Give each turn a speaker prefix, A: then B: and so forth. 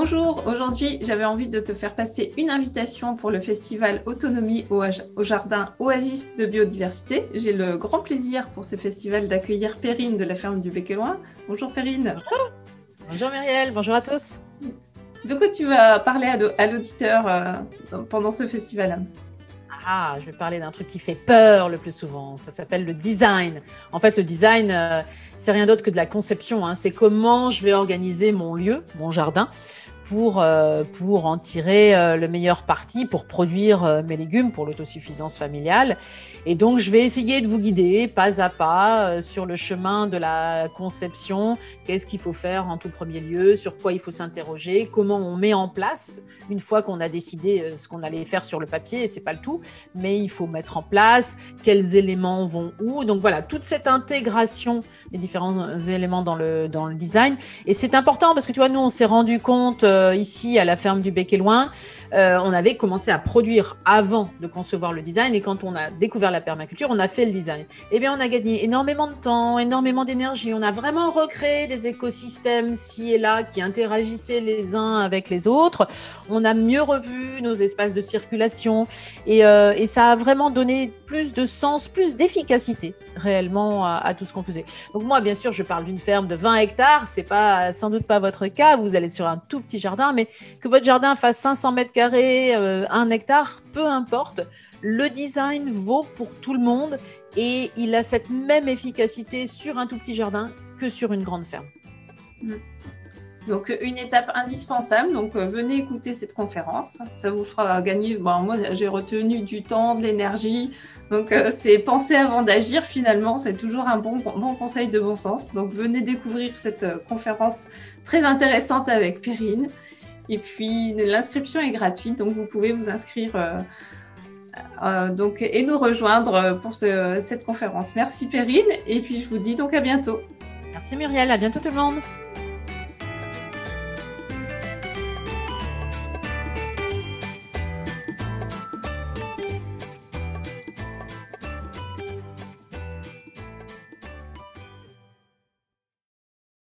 A: Bonjour, aujourd'hui j'avais envie de te faire passer une invitation pour le festival Autonomie au jardin Oasis de biodiversité. J'ai le grand plaisir pour ce festival d'accueillir Perrine de la ferme du Bec et Loin. Bonjour Perrine.
B: Bonjour Muriel, bonjour à tous.
A: De quoi tu vas parler à l'auditeur pendant ce festival?
B: Je vais parler d'un truc qui fait peur le plus souvent, ça s'appelle le design. En fait, le design, c'est rien d'autre que de la conception, hein. C'est comment je vais organiser mon lieu, mon jardin, pour en tirer le meilleur parti, pour produire mes légumes, pour l'autosuffisance familiale. Et donc, je vais essayer de vous guider pas à pas sur le chemin de la conception. Qu'est-ce qu'il faut faire en tout premier lieu, sur quoi il faut s'interroger, comment on met en place, une fois qu'on a décidé ce qu'on allait faire sur le papier, et c'est pas le tout, mais il faut mettre en place, quels éléments vont où. Donc voilà, toute cette intégration des différents éléments dans le design. Et c'est important parce que tu vois, nous, on s'est rendu compte ici à la ferme du Bec et Loin, on avait commencé à produire avant de concevoir le design, et quand on a découvert la permaculture, on a fait le design. Eh bien, on a gagné énormément de temps, énormément d'énergie. On a vraiment recréé des écosystèmes ci et là qui interagissaient les uns avec les autres. On a mieux revu nos espaces de circulation et ça a vraiment donné plus de sens, plus d'efficacité réellement à tout ce qu'on faisait. Donc moi, bien sûr, je parle d'une ferme de 20 hectares. C'est pas, sans doute pas votre cas. Vous allez sur un tout petit jardin, mais que votre jardin fasse 500 mètres carrés, 1 hectare, peu importe. Le design vaut pour tout le monde et il a cette même efficacité sur un tout petit jardin que sur une grande ferme.
A: Donc, une étape indispensable. Donc, venez écouter cette conférence. Ça vous fera gagner. Bon, moi, j'ai retenu du temps, de l'énergie. Donc, c'est penser avant d'agir finalement. C'est toujours un bon conseil de bon sens. Donc, venez découvrir cette conférence très intéressante avec Perrine. Et puis, l'inscription est gratuite. Donc, vous pouvez vous inscrire et nous rejoindre pour cette conférence. Merci Perrine. Et puis, je vous dis donc à bientôt.
B: Merci Muriel, à bientôt tout le monde.